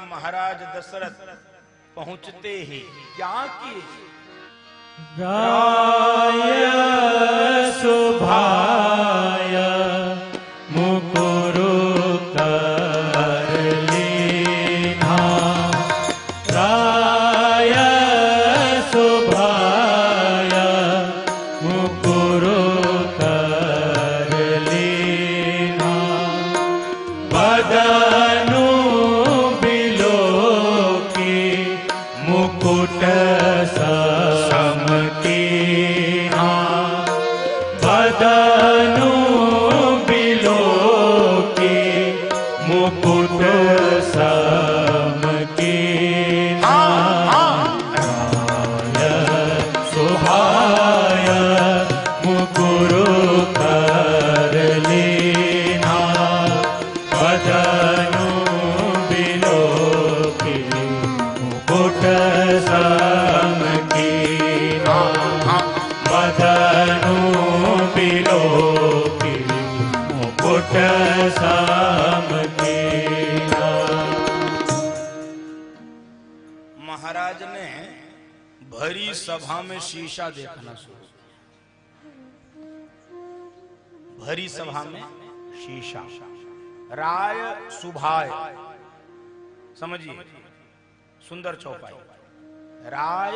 महाराज दशरथ पहुंचते ही क्या किए? राय सुभाय मुकुरु कर लीन्हा। राय सुभाय मुकुरु कर लीन्हा। बदनु बिलोकी मुकुट सम कीन्हा। बदनु बिलोकी मुकुट सम कीन्हा। राय सुहाय मुकुरु कर लीन्हा। बदनु बिलोकी मुकुट सम कीन्हा। बदनु बिलोकी मुकुट सम कीन्हा। महाराज ने भरी सभा में शीशा देखना शुरू किया। भरी सभा में शीशा। राय सुभाय, समझिए, सुंदर चौपाई। राय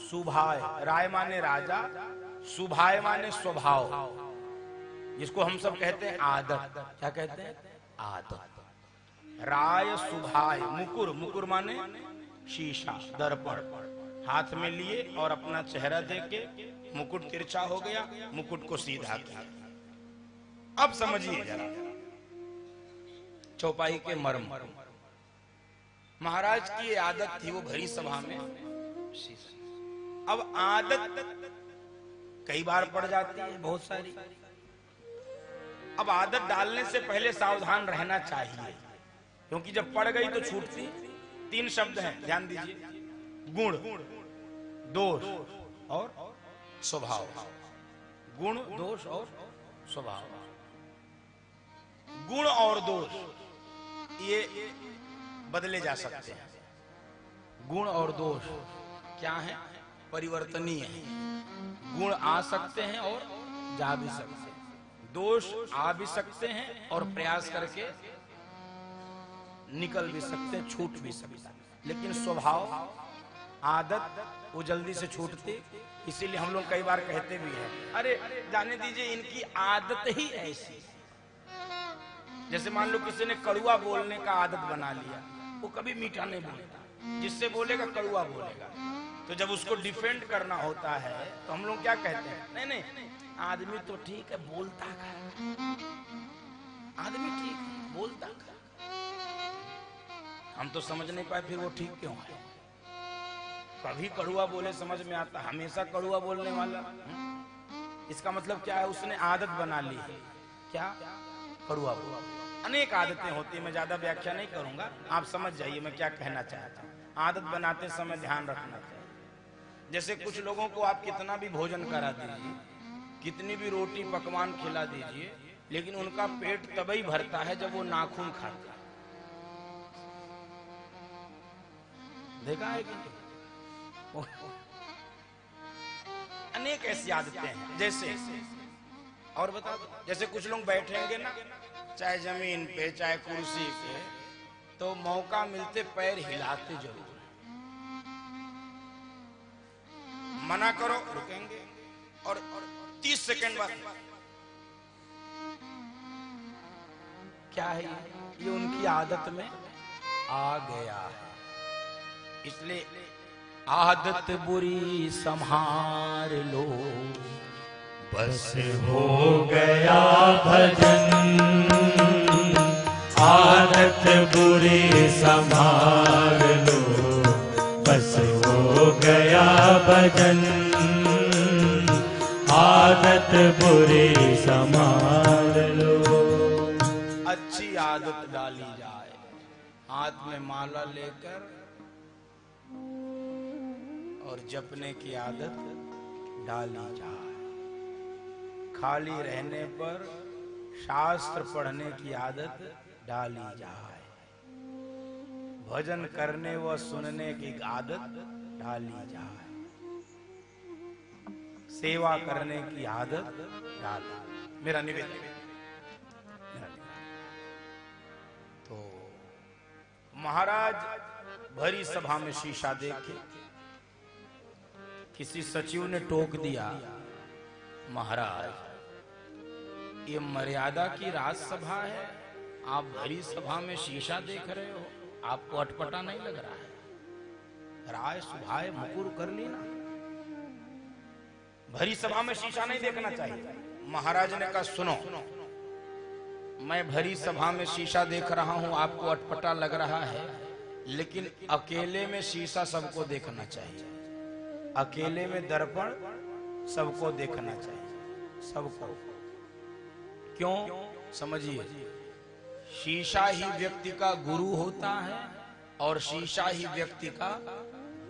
सुभाय, राय माने राजा, सुभाय माने स्वभाव, जिसको हम सब कहते हैं आदत। क्या कहते हैं? आदत। राय सुभाय। मुकुर, मुकुर माने शीशा, दर्पण। हाथ में लिए और अपना चेहरा देके मुकुट तिरछा हो गया, मुकुट को सीधा किया। अब समझिए जरा चौपाई के मर्म। महाराज की ये आदत थी, वो भरी सभा में शीशा। अब आदत कई बार पड़ जाती है, बहुत सारी। अब आदत डालने से पहले सावधान रहना चाहिए, क्योंकि जब पड़ गई तो छूटती। 3 शब्द हैं, ध्यान दीजिए। गुण, दोष और स्वभाव। गुण, दोष और स्वभाव। गुण और दोष ये बदले जा सकते हैं। गुण और दोष क्या है? परिवर्तनीय है। गुण आ सकते हैं और जा भी सकते हैं, दोष आ भी सकते हैं और प्रयास करके निकल भी सकते हैं, छूट भी सकते हैं। लेकिन स्वभाव, आदत, वो जल्दी से छूटती। इसीलिए हम लोग कई बार कहते भी हैं, अरे जाने दीजिए, इनकी आदत ही ऐसी। जैसे मान लो किसी ने कड़ुआ बोलने का आदत बना लिया, वो कभी मीठा नहीं बोलेगा, जिससे बोलेगा कड़ुआ बोलेगा। तो जब उसको डिफेंड करना होता है तो हम लोग क्या कहते हैं? नहीं नहीं, आदमी तो ठीक है, बोलता का, आदमी ठीक है, बोलता का। हम तो समझ नहीं पाए फिर वो ठीक क्यों है। कभी कड़ुआ बोले समझ में आता, हमेशा कड़ुआ बोलने वाला। इसका मतलब क्या है? उसने आदत बना ली है। क्या? कड़ुआ बोला। अनेक आदतें होती है, मैं ज्यादा व्याख्या नहीं करूंगा, आप समझ जाइए मैं क्या कहना चाहता हूं। आदत बनाते समय ध्यान रखना चाहिए। जैसे कुछ लोगों को आप कितना भी भोजन करा दीजिए, कितनी भी रोटी पकवान खिला दीजिए, लेकिन उनका पेट तभी भरता है जब वो नाखून खाते हैं। देखा है कि अनेक ऐसी आदतें हैं। जैसे और बता दो, जैसे कुछ लोग बैठेंगे ना, चाहे जमीन पे चाहे कुर्सी पे, तो मौका मिलते पैर हिलाते जरूर। मना करो रुकेंगे, और 30 सेकंड बाद क्या है ये उनकी आदत में आ गया है। इसलिए आदत बुरी संभाल लो, बस हो गया भजन। आदत बुरी संभाल लो, बस हो गया भजन। आदत बुरी संभाल लो। अच्छी आदत डाली जाए। हाथ में माला लेकर और जपने की आदत डाली जाए। खाली रहने पर शास्त्र पढ़ने की आदत डाली जाए। भजन करने व सुनने की आदत डाली जाए, सेवा करने की आदत डाली। मेरा निवेदन। तो महाराज भरी सभा में शीशा देखे, किसी सचिव ने टोक दिया, महाराज ये मर्यादा की राजसभा है, आप भरी सभा में शीशा देख रहे हो, आपको अटपटा नहीं लग रहा है? राय सुभाय मुकुर कर लेना, भरी सभा में शीशा नहीं देखना चाहिए। महाराज ने कहा सुनो, मैं भरी सभा में शीशा देख रहा हूं, आपको अटपटा लग रहा है, लेकिन अकेले में शीशा सबको देखना चाहिए, अकेले में दर्पण सबको देखना चाहिए, सबको। क्यों? समझिए, शीशा ही व्यक्ति का गुरु होता है और शीशा ही व्यक्ति का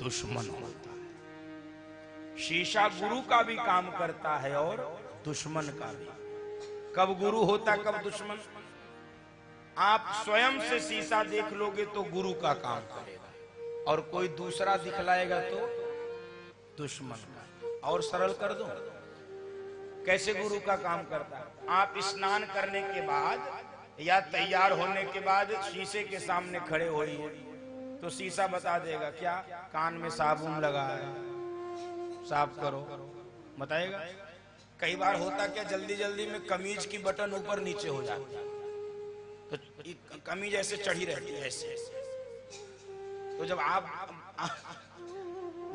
दुश्मन होता है। शीशा गुरु का भी काम करता है और दुश्मन का भी। कब गुरु होता, कब दुश्मन? आप स्वयं से शीशा देख लोगे तो गुरु का काम करेगा, और कोई दूसरा दिखलाएगा तो दुश्मन का। और सरल कर दो, कैसे गुरु का काम करता है? आप स्नान करने के बाद या तैयार होने के बाद शीशे के सामने खड़े होइए तो शीशा बता देगा क्या कान में साबुन लगा है, साफ करो, बताएगा। कई बार होता क्या, जल्दी जल्दी में कमीज की बटन ऊपर नीचे हो जाती है, तो कमीज ऐसे चढ़ी रहती है ऐसे। तो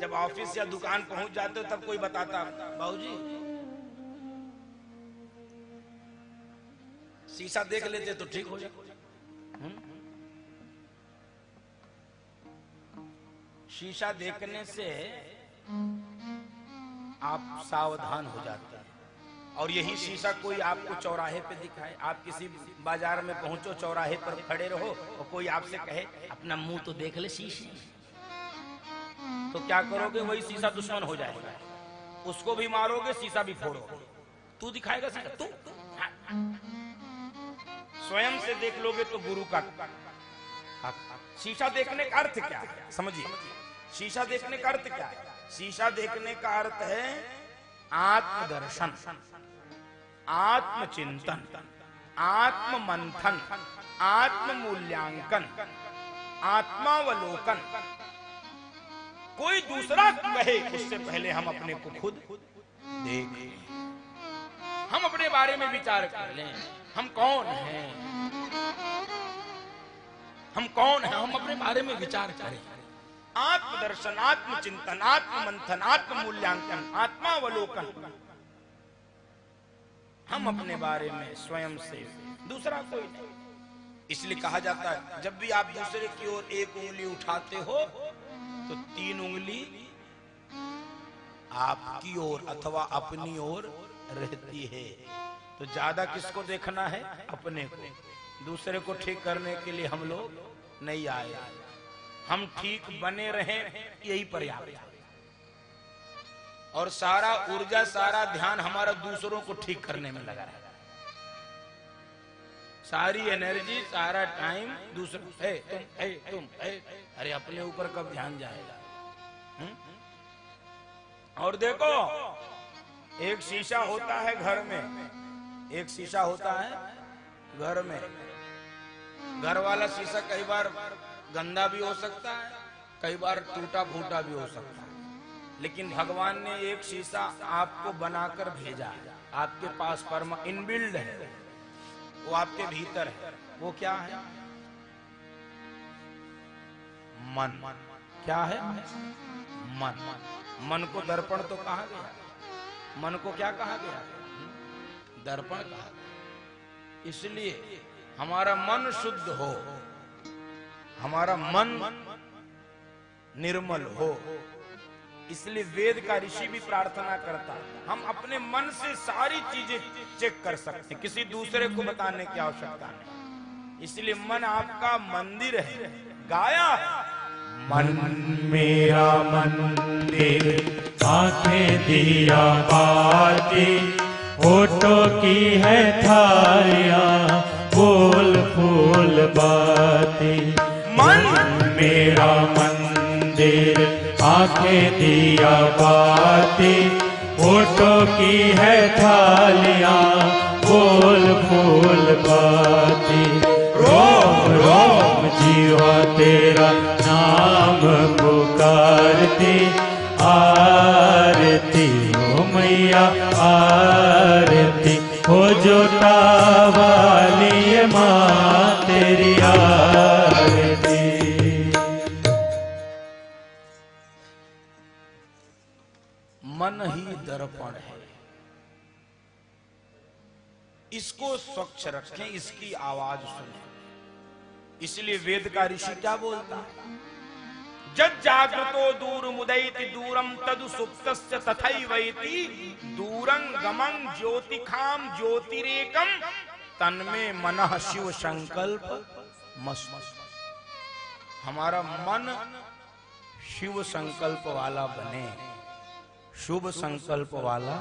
जब ऑफिस या दुकान पहुंच जाते हो तब कोई बताता, बाबूजी शीशा देख लेते तो ठीक हो जाए। शीशा देखने से आप सावधान हो जाते हैं। और यही शीशा कोई आपको चौराहे पे दिखाए, आप किसी बाजार में पहुंचो, चौराहे पर खड़े रहो और कोई आपसे कहे अपना मुंह तो देख ले शीशे, तो क्या करोगे? वही शीशा दुश्मन हो जाएगा, उसको भी मारोगे, शीशा भी फोड़ोगे। तू दिखाएगा शीशा, तू स्वयं से देख लोगे तो गुरु का। शीशा देखने का अर्थ क्या है? समझिए, शीशा देखने का अर्थ क्या है? शीशा देखने का अर्थ है आत्मदर्शन, आत्मचिंतन, आत्म मंथन, आत्म मूल्यांकन, आत्मावलोकन। कोई दूसरा कहे उससे पहले हम अपने को खुद देखें, हम अपने बारे में विचार कर लें, हम कौन हैं, हम कौन हैं, हम अपने बारे में विचार करें। आत्मदर्शन, आत्मचिंतन, आत्ममंथन, आत्म मूल्यांकन, आत्मावलोकन। हम अपने बारे में स्वयं से, दूसरा कोई नहीं। इसलिए कहा जाता है जब भी आप दूसरे की ओर एक उंगली उठाते हो तो 3 उंगली आपकी ओर अथवा अपनी ओर रहती है। तो ज्यादा किसको देखना है? अपने को। दूसरे को ठीक करने के लिए हम लोग नहीं आए, हम ठीक बने रहें यही पर्याप्त है। और सारा ऊर्जा, सारा ध्यान हमारा दूसरों को ठीक करने में लगा है, सारी एनर्जी, सारा टाइम दूसरे तुम अरे अपने ऊपर कब ध्यान जाएगा? और देखो, एक शीशा होता है घर में, एक शीशा होता है घर में। घर वाला शीशा कई बार गंदा भी हो सकता है, कई बार टूटा फूटा भी हो सकता है, लेकिन भगवान ने एक शीशा आपको बनाकर भेजा है, आपके पास परमा इनबिल्ड है, वो आपके भीतर है। वो क्या है? मन। क्या है? मन। मन को दर्पण तो कहा गया, मन को क्या कहा गया? दर्पण कहा गया। इसलिए हमारा मन शुद्ध हो, हमारा मन निर्मल हो, इसलिए वेद का ऋषि भी प्रार्थना करता है हम अपने मन से सारी चीजें चेक कर सकते हैं, किसी दूसरे को बताने की आवश्यकता नहीं। इसलिए मन आपका मंदिर है, गाया है मन मेरा मंदिर, आंखें दिया बाती, होठों की है थालियां, फूल फूल बाती। मन मेरा मंदिर, आंखें दिया बाती, होठों की है थालियां, फूल फूल बाती। रोम रोम जीवा तेरा नाम पुकारती, आरती ओ मैया आरती, हो जोता वाली माँ तेरी आरती। मन ही दर्पण है, इसको स्वच्छ रखें, इसकी आवाज सुने। इसलिए वेद का ऋषि क्या बोलता है? जद जागृतो दूर मुदैति दूरम तदु सुप्तस्य तथैवैति, दूरं गमं ज्योतिखाम ज्योतिरेकम, तन्मे मनः शिव संकल्प मस्त। हमारा मन शिव संकल्प वाला बने, शुभ संकल्प वाला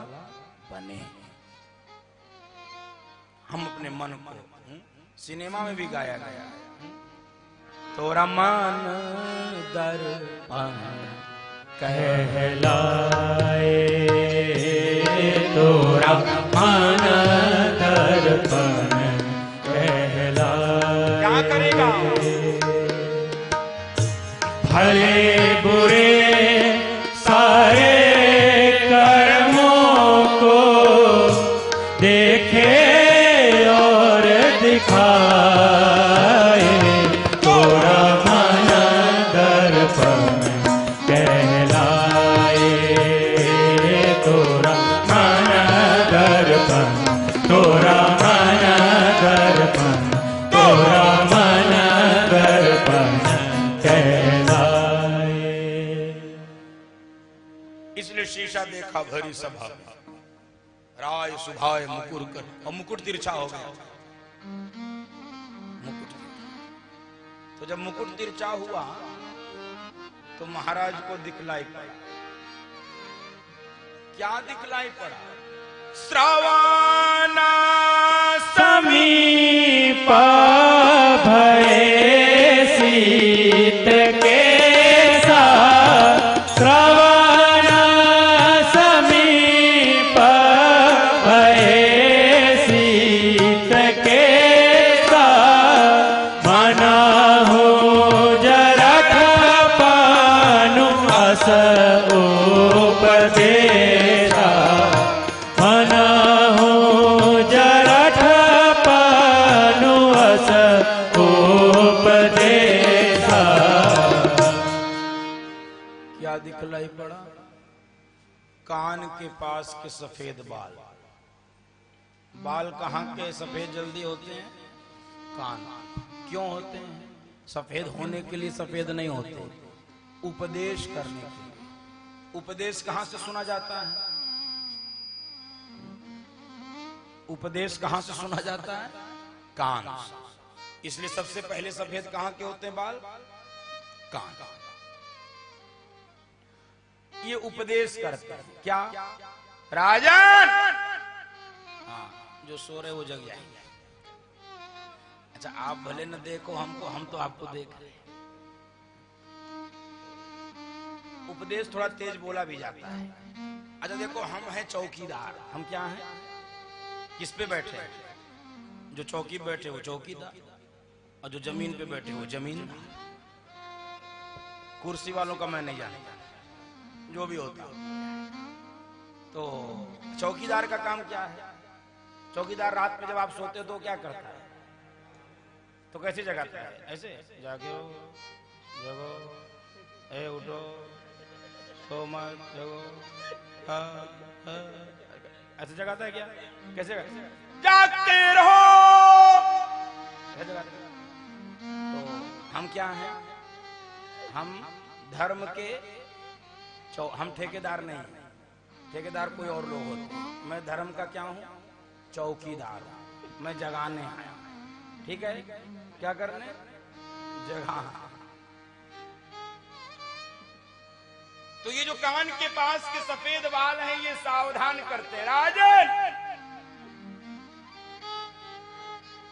बने। हम अपने मन को, सिनेमा में भी गाया गया है, तोरा मन दर्पण कहलाए, तोरा मन दर्पण कहलाए। क्या करेगा? भले बुरे सारे कर्मों को देखे और दिखाए, तोरा मन दर्पण कहलाए, तोरा मन दर्पण, तोरा मन दर्पण, तोरा मन दर्पण कहलाए। इसलिए शीशा देखा भरी सभा, राय सुभाए मुकुर कर, और मुकुट तिरछा हो गया। मुकुट, तो जब मुकुट तिरछा हुआ तो महाराज को दिखलाई पड़ा। क्या दिखलाई पड़ा? श्रावण समीप भये शीत के साथ, श्रावण समीप भये शीत के साथ, मना हो जरठ पानु अस उपदेशा, मना हो जरठ पानु अस उपदेशा। क्या दिखलाई पड़ा? कान के पास के सफेद बाल। बाल कहाँ के सफेद जल्दी होते हैं? कान। क्यों होते हैं? सफेद होने के लिए सफेद नहीं होते, उपदेश करने के लिए। उपदेश कहां से सुना जाता है? उपदेश कहां से सुना जाता है? कान। इसलिए सबसे पहले सफेद कहां के होते हैं बाल? कान। ये उपदेश करते हैं। क्या? राजन! हाँ, जो सो रहे वो जग जाएंगे। अच्छा, आप भले न देखो हमको, हम तो आपको देख रहे हैं। उपदेश थोड़ा तेज बोला भी जाता है। अच्छा देखो, हम हैं चौकीदार। हम क्या हैं? किस पे बैठे? जो चौकी पे बैठे वो चौकीदार, और जो जमीन पे बैठे वो जमीनदार। कुर्सी वालों का मैं नहीं जानता, जो भी होता। तो चौकीदार का काम क्या है? चौकीदार रात में जब आप सोते हो तो क्या करता है? तो कैसे जगाता है? ऐसे जागो जगो, ए उठो, सो मत, जगो, ऐसे जगाता है क्या? कैसे जागते रहो, ऐसे जगाता है। तो हम क्या हैं? हम धर्म के हम ठेकेदार नहीं। ठेकेदार कोई और लोग होते हैं। मैं धर्म का क्या हूं? चौकीदार। मैं जगाने आया, ठीक है? क्या करने? जगा। तो ये जो कान के पास के सफेद बाल हैं, ये सावधान करते हैं। राजन,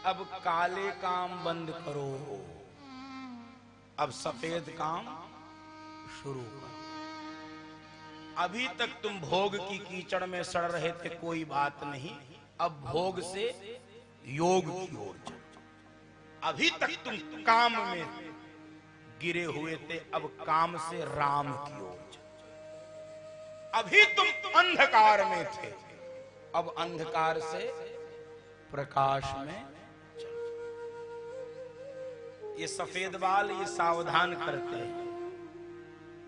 अब काले काम बंद करो। अब सफेद काम शुरू कर। अभी तक तुम भोग की कीचड़ में सड़ रहे थे, कोई बात नहीं, अब भोग से योग की ओर चलो। अभी तक तुम काम में गिरे हुए थे, अब काम से राम की ओर चलो। अभी तुम अंधकार में थे, अब अंधकार से प्रकाश में चलो। ये सफेद बाल ये सावधान करते हैं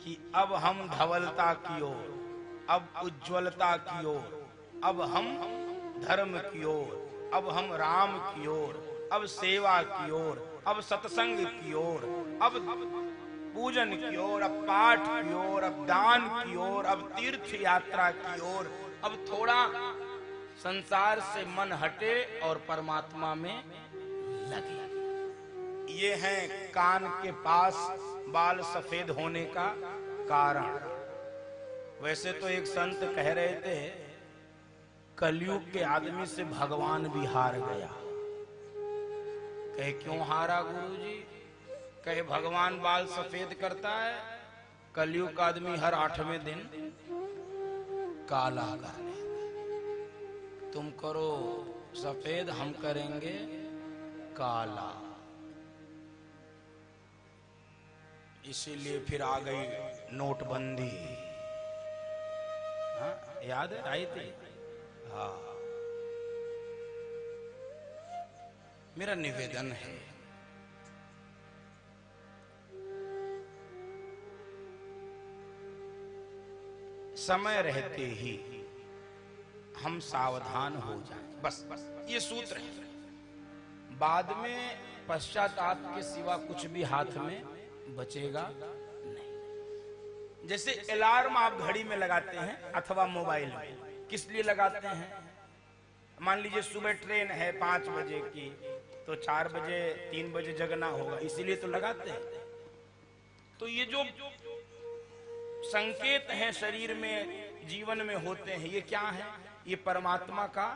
कि अब हम धवलता की ओर, अब उज्ज्वलता की ओर, अब हम धर्म की ओर, अब हम राम की ओर, अब सेवा की ओर, अब सत्संग की ओर, अब पूजन की ओर, अब पाठ की ओर, अब दान की ओर, अब तीर्थ यात्रा की ओर, अब थोड़ा संसार से मन हटे और परमात्मा में लगे। ये है कान के पास बाल सफेद होने का कारण। वैसे तो एक संत कह रहे थे, कलयुग के आदमी से भगवान भी हार गया। कहे क्यों हारा गुरुजी? कहे भगवान बाल सफेद करता है, कलयुग का आदमी हर 8वें दिन काला कर लेगा। तुम करो सफेद, हम करेंगे काला। इसीलिए फिर आ गई नोटबंदी। हाँ, याद है, आई थी। हाँ, मेरा निवेदन है, समय रहते ही हम सावधान हो जाएं। बस ये सूत्र है। बाद में पश्चाताप के सिवा कुछ भी हाथ में बचेगा नहीं। जैसे अलार्म आप घड़ी में लगाते हैं अथवा मोबाइल में, किस लिए लगाते हैं? मान लीजिए सुबह ट्रेन है 5 बजे की, तो 4 बजे 3 बजे जगना होगा, इसीलिए तो लगाते हैं। तो ये जो संकेत हैं शरीर में, जीवन में होते हैं, ये क्या है? ये परमात्मा का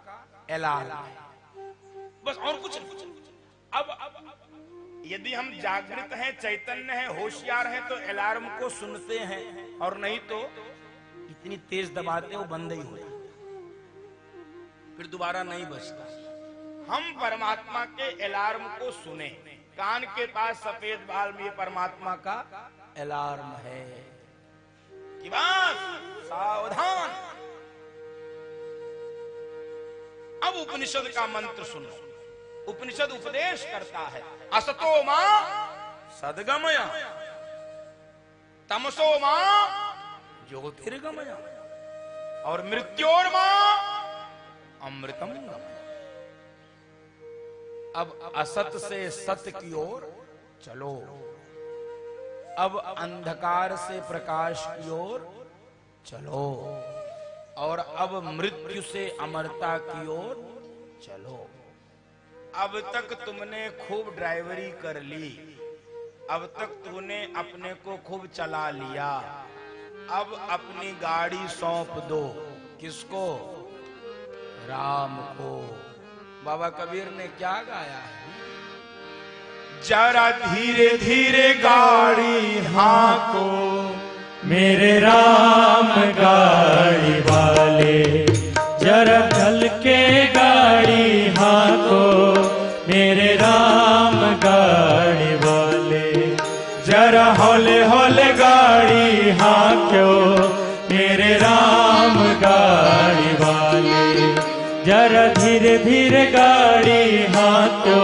अलार्म है, बस और कुछ नहीं। अब यदि हम जागृत हैं, चैतन्य हैं, होशियार हैं, तो अलार्म को सुनते हैं, और नहीं तो इतनी तेज दबाते वो बंद ही हो जाता, फिर दोबारा नहीं बजता। हम परमात्मा के अलार्म को सुने। कान के पास सफेद बाल में परमात्मा का अलार्म है कि बस सावधान। अब उपनिषद का मंत्र सुनो। उपनिषद उपदेश करता है, असतो मां सद्गमय, तमसो मां ज्योतिर्गमय, और मृत्योर मां अमृतम गमय। अब असत से सत्य की ओर चलो, अब अंधकार से प्रकाश की ओर चलो, और अब मृत्यु से अमरता की ओर चलो। अब तक तुमने खूब ड्राइवरी कर ली, अब तक तूने अपने को खूब चला लिया, अब अपनी गाड़ी सौंप दो। किसको? राम को। बाबा कबीर ने क्या गाया है? जरा धीरे धीरे गाड़ी हाँको, मेरे राम गाड़ी वाले, जरा चल के गाड़ी हाँको, मेरे राम गाड़ी वाले, जरा हौले हौले गाड़ी हाँको, मेरे राम गाड़ी वाले, जरा धीरे धीरे गाड़ी हाँको,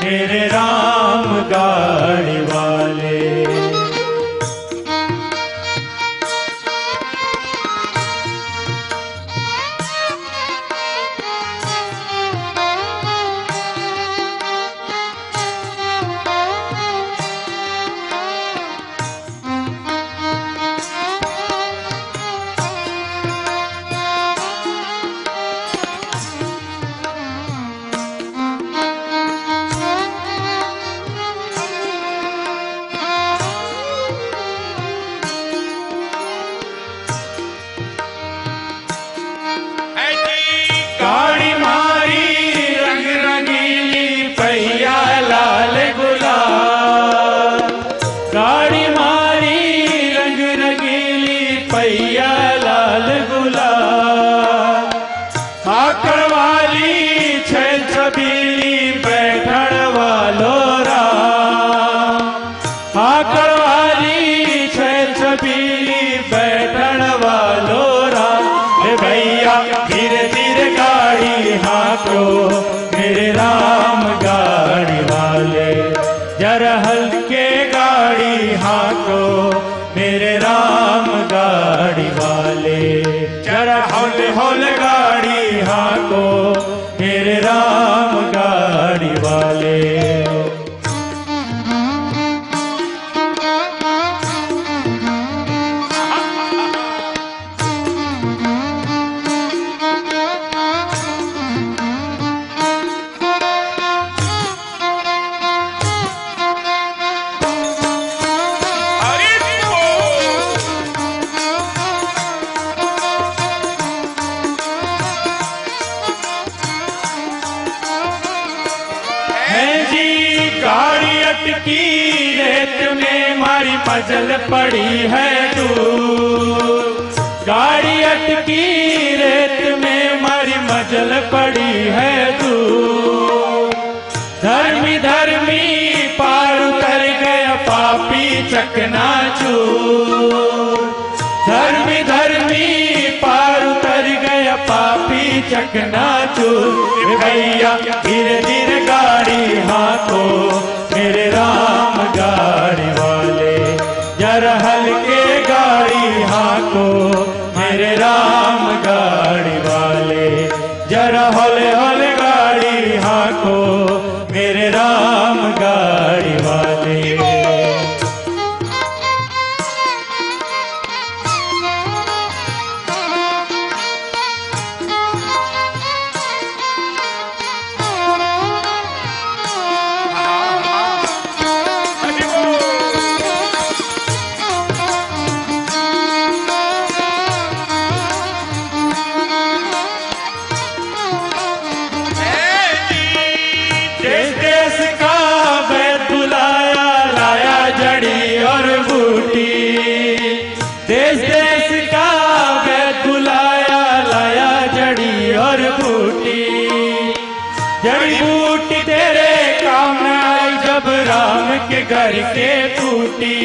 मेरे राम गाड़ी वाले। मारी रंग रंगीली पैया लाल गुलाल। आकड़ वाली छैल छबीली बैठण वालो राम। आकड़ वाली छैल छबीली बैठण वालो राम। भैया धीरे धीरे गाड़ी हाँको मेरे राम गाड़ी वाले। जरा हल्के गाड़ी हाँको मेरे राम गाड़ी वाले। जरा हौले हौले गाड़ी हाँको मेरे राम गाड़ी वाले। की रेत में मारी मजल पड़ी है दूर। गाड़ी अटकी रेत में मारी मजल पड़ी है दूर। धर्मी धर्मी पार उतर गया पापी चकनाचूर। धर्मी धर्मी पार उतर गया पापी चकनाचूर। भैया धीरे धीरे गाड़ी हाँको मेरे राम गाड़ी वाले। जरा हल्के गाड़ी हाँको मेरे राम गाड़ी वाले। जरा हौले हौले गाड़ी हाँको मेरे राम गाड़ी वाले। देश देश का वैद बुलाया लाया जड़ी और बूटी। जड़ी बूटी तेरे काम आई जब राम के घर के टूटी।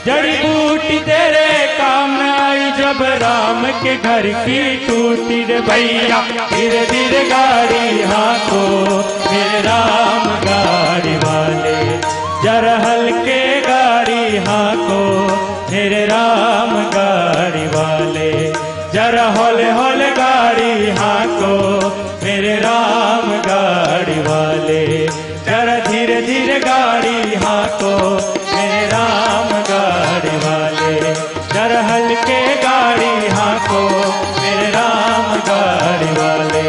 जड़ी बूटी तेरे काम आई जब राम के घर की टूटी। रे भैया धीरे धीरे गाड़ी हाँको मेरे राम गाड़ी वाले। जरा हल्के गाड़ी हाँको मेरे राम गाड़ी वाले। जरा हौले हौले गाड़ी हाँको मेरे राम गाड़ी वाले। जरा धीरे धीरे गाड़ी हाँको मेरे राम गाड़ी वाले। जरा हल्के गाड़ी हाँको मेरे राम गाड़ी वाले।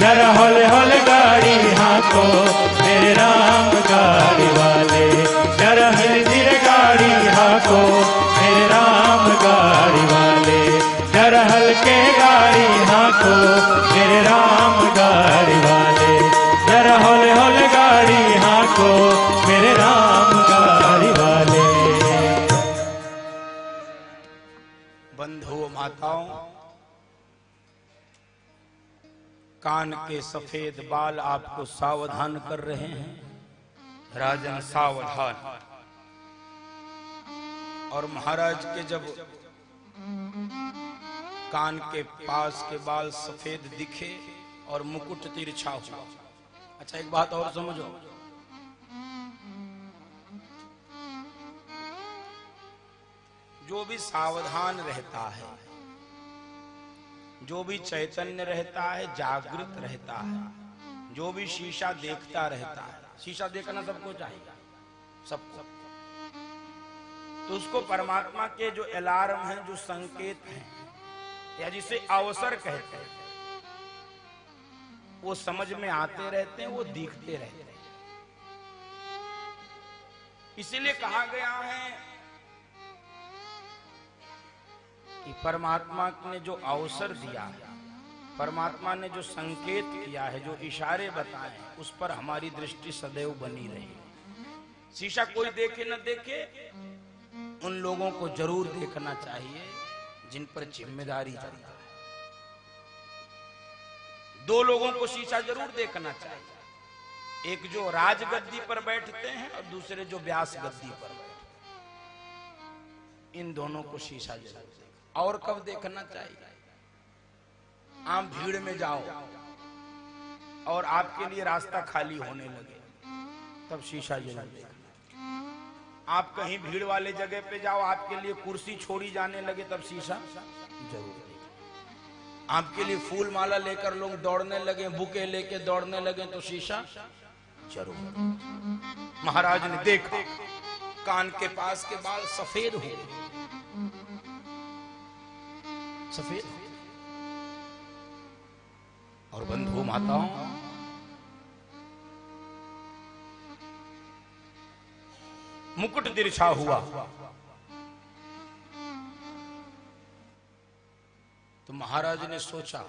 जरा हौले हौले गाड़ी हाँको मेरे राम गाड़ी वाले। जरा धीरे धीरे गाड़ी हाँको मेरे राम गाड़ी वाले। जरा हल्के गाड़ी हाँको मेरे राम गाड़ी वाले। जरा हौले हौले गाड़ी हाँको मेरे राम गाड़ी वाले। बंधुओं माताओं, कान के सफेद बाल आपको सावधान कर रहे हैं। राजन सावधान। और महाराज के जब कान के पास के बाल सफेद दिखे और मुकुट तिरछा हुआ। अच्छा एक बात और समझो, जो भी सावधान रहता है, जो भी चैतन्य रहता है, जागृत रहता है, जो भी शीशा देखता रहता है, शीशा देखना सबको चाहिए, सबको, तो उसको परमात्मा के जो अलार्म हैं, जो संकेत हैं, या जिसे अवसर कहते हैं, वो समझ में आते रहते हैं, वो दिखते रहते हैं। इसीलिए कहा गया है कि परमात्मा ने जो अवसर दिया है, परमात्मा ने जो संकेत किया है, जो इशारे बताए, उस पर हमारी दृष्टि सदैव बनी रही। शीशा कोई देखे न देखे, उन लोगों को जरूर देखना चाहिए जिन पर जिम्मेदारी जाता है। दो लोगों को शीशा जरूर देखना चाहिए, एक जो राजगद्दी पर बैठते हैं और दूसरे जो व्यास गद्दी पर बैठते हैं। इन दोनों को शीशा जरूर देखना। और कब देखना चाहिए? आप भीड़ में जाओ और आपके लिए रास्ता खाली होने लगे, तब शीशा जरूर देखना। आप कहीं भीड़ वाले जगह पे जाओ, आपके लिए कुर्सी छोड़ी जाने लगे, तब शीशा जरूर देखना। आपके लिए फूल माला लेकर लोग दौड़ने लगे, बुके लेके दौड़ने लगे, तो शीशा जरूर। महाराज ने देखा कान के पास के बाल सफेद हो गए, सफेद। और बंधु माताओं, मुकुट तिरछा हुआ तो महाराज ने सोचा,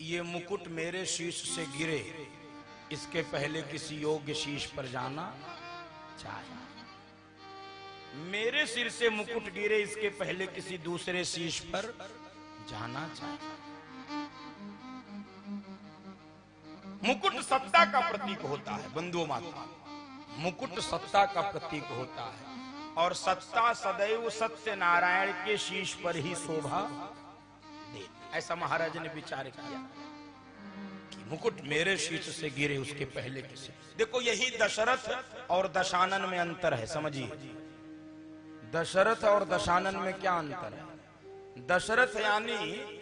ये मुकुट मेरे शीश से गिरे, इसके पहले किसी योग्य शीश पर जाना चाहिए। मेरे सिर से मुकुट गिरे, इसके पहले किसी दूसरे शीश पर जाना चाहिए। मुकुट सत्ता का प्रतीक होता है बंधुओं माता, मुकुट सत्ता का प्रतीक होता है, और सत्ता सदैव सत्य नारायण के शीश पर ही शोभा देती। ऐसा महाराज ने विचार किया कि मुकुट मेरे शीश से गिरे, उसके पहले किसी। देखो, यही दशरथ और दशानन में अंतर है, समझिए। दशरथ और दशानन में क्या अंतर है? दशरथ यानी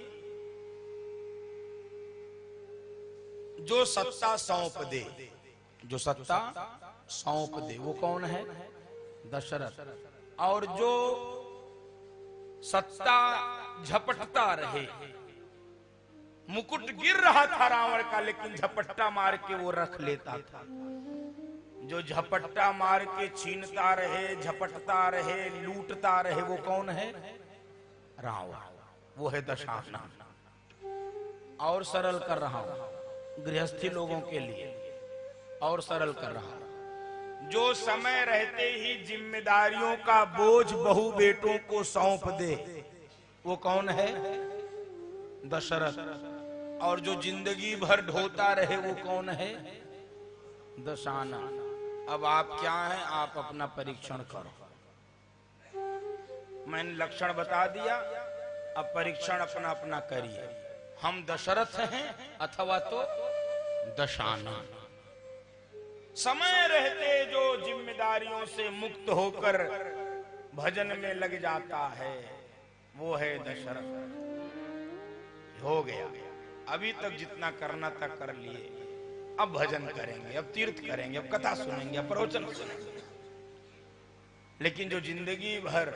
जो सत्ता सौंप दे, जो सत्ता सौंप दे, वो कौन है? दशरथ। और जो सत्ता झपटता रहे, मुकुट गिर रहा था रावण का, लेकिन झपट्टा मार के वो रख लेता था। जो झपट्टा मार के छीनता रहे, झपटता रहे, लूटता रहे, वो कौन है? रावण। वो है दशानन। और सरल कर रहा हूं गृहस्थी लोगों के लिए, और सरल कर रहा हूं। जो समय रहते ही जिम्मेदारियों का बोझ बहू बेटों को सौंप दे, वो कौन है? दशरथ। और जो जिंदगी भर ढोता रहे, वो कौन है? दशानन। अब आप क्या हैं? आप अपना परीक्षण करो। मैंने लक्षण बता दिया, अब परीक्षण अपना अपना करिए। हम दशरथ हैं अथवा तो दशानन। समय रहते जो जिम्मेदारियों से मुक्त होकर भजन में लग जाता है, वो है दशरथ। हो गया, अभी तक जितना करना था कर लिए, अब भजन करेंगे, अब तीर्थ करेंगे, अब कथा सुनेंगे, अब प्रवचन सुनेंगे। लेकिन जो जिंदगी भर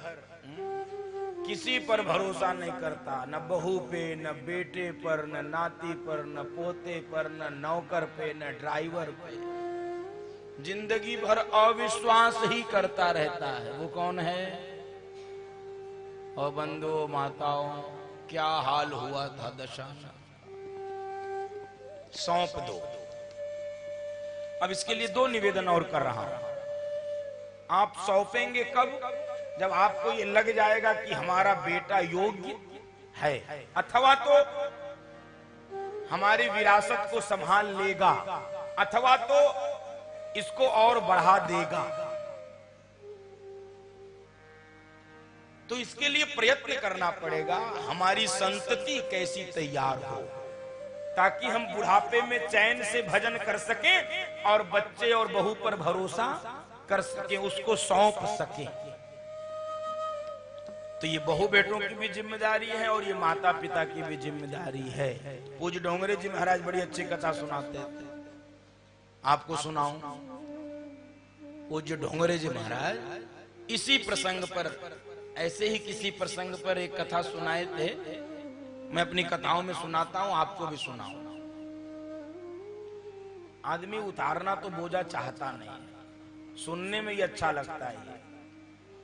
किसी पर भरोसा नहीं करता, न बहू पे, न बेटे पर, न नाती पर, न पोते पर, न नौकर पे, न ड्राइवर पे, जिंदगी भर अविश्वास ही करता रहता है, वो कौन है? और बंधुओं माताओं, क्या हाल हुआ था दशानन। सौंप दो। अब इसके लिए दो निवेदन और कर रहा हूं। आप सौंपेंगे कब? जब आपको ये लग जाएगा कि हमारा बेटा योग्य है, अथवा तो हमारी विरासत को संभाल लेगा, अथवा तो इसको और बढ़ा देगा। तो इसके लिए प्रयत्न करना पड़ेगा, हमारी संतति कैसी तैयार हो, ताकि हम बुढ़ापे में चैन से भजन कर सकें और बच्चे और बहू पर भरोसा कर सकें, उसको सौंप सकें। तो ये बहू बेटों की भी जिम्मेदारी है और ये माता पिता की भी जिम्मेदारी है। पूज्य डोंगरे जी महाराज बड़ी अच्छी कथा सुनाते थे, आपको सुनाऊं। पूज्य डोंगरे जी महाराज इसी प्रसंग पर, ऐसे ही किसी प्रसंग पर एक कथा सुनाए थे। मैं अपनी कथाओं में सुनाता हूं, आपको भी सुनाऊं। आदमी उतारना तो बोझा चाहता नहीं, सुनने में ही अच्छा लगता है,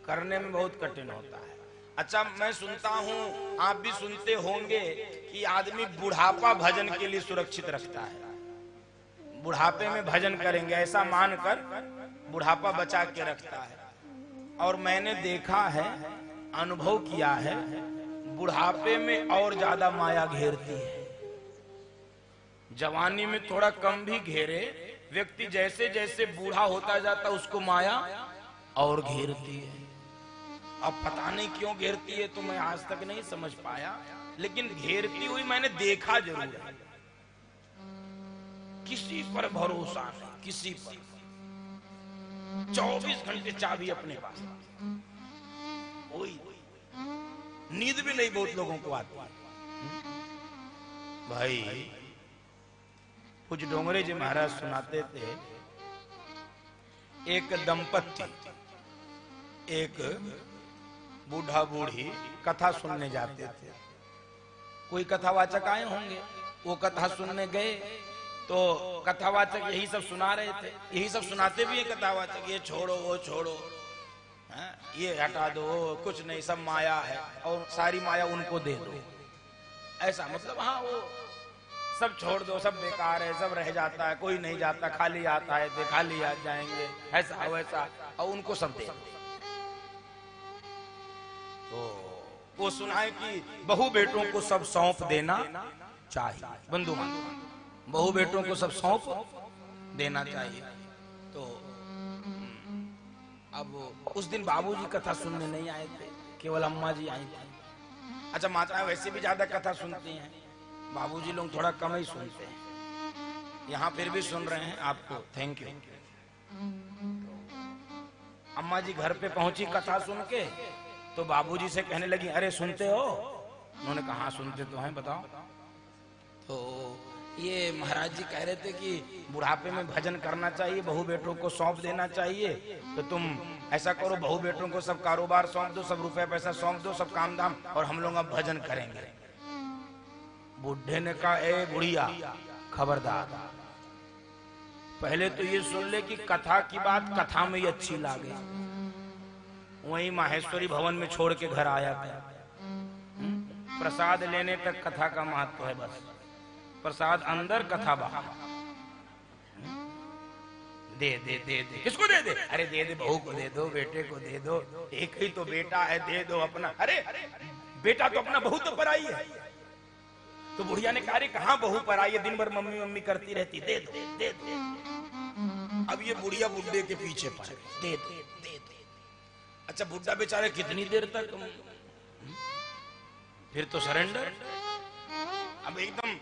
करने में बहुत कठिन होता है। अच्छा, मैं सुनता हूं, आप भी सुनते होंगे कि आदमी बुढ़ापा भजन के लिए सुरक्षित रखता है। बुढ़ापे में भजन करेंगे ऐसा मानकर बुढ़ापा बचा के रखता है। और मैंने देखा है, अनुभव किया है, बुढ़ापे में और ज्यादा माया घेरती है। जवानी में थोड़ा कम भी घेरे, व्यक्ति जैसे जैसे बूढ़ा होता जाता उसको माया और घेरती है। अब पता नहीं क्यों घेरती है तो मैं आज तक नहीं समझ पाया, लेकिन घेरती हुई मैंने देखा जरूर है। किसी पर भरोसा नहीं, किसी पर 24 घंटे चाबी अपने पास, कोई नींद भी नहीं बहुत लोगों को आती है। भाई कुछ डोंगरे जी महाराज सुनाते थे, एक दंपत्ति, एक बूढ़ा बूढ़ी कथा सुनने जाते थे। कोई कथावाचक आए होंगे, वो कथा सुनने गए तो कथावाचक यही सब सुना रहे थे, यही सब सुनाते भी है कथावाचक, ये छोड़ो वो छोड़ो, ये हटा दो, कुछ नहीं सब माया है और सारी माया उनको दे दो, ऐसा मतलब हाँ वो सब छोड़ दो, सब बेकार है, सब रह जाता है, कोई नहीं जाता, खाली आता है तो खाली आ जाएंगे, ऐसा वैसा, और उनको सब दे दो। तो वो सुनाए कि बहू बेटों को सब सौंप देना चाहिए, बंधु बहू बेटों को सब सौंप देना चाहिए। तो अब उस दिन बाबूजी कथा सुनने नहीं आए थे, केवल अम्मा जी आई थी। अच्छा, माताएं वैसे भी ज्यादा कथा सुनती हैं, बाबूजी लोग थोड़ा कम ही सुनते हैं। यहाँ फिर भी सुन रहे हैं आपको, थैंक यू। अम्मा जी घर पे पहुंची कथा सुन के, तो बाबूजी से कहने लगी, अरे सुनते हो? उन्होंने कहा सुनते तो हैं, बताओ। तो ये महाराज जी कह रहे थे कि बुढ़ापे में भजन करना चाहिए, बहू बेटों को सौंप देना चाहिए, तो तुम ऐसा करो, बहू बेटों को सब कारोबार सौंप दो, सब रुपए पैसा सौंप दो, सब काम धाम, और हम लोग अब भजन करेंगे। बुढ़े ने कहा, ए बुढ़िया खबरदार, पहले तो ये सुन ले कि कथा की बात कथा में ही अच्छी लागे। वहीं माहेश्वरी भवन में छोड़ के घर आया था, प्रसाद लेने तक कथा का महत्व है, बस प्रसाद अंदर कथा बाहर। दे दे दे दे, किसको दे दे? अरे दे दे, बहू को दे दो, बेटे को दे दो, एक ही तो बेटा है, दे दो अपना। अरे बेटा तो अपना, बहू तो पराई है। तो बुढ़िया ने कहा, अरे कहाँ बहू पराई है, दिन भर मम्मी मम्मी करती रहती, दे दो दे दो। अब ये बुढ़िया बुड्ढे के पीछे पड़ गई, दे दो दे दो। अच्छा, बुड्ढा बेचारे कितनी देर तक, फिर तो सरेंडर, अब एकदम,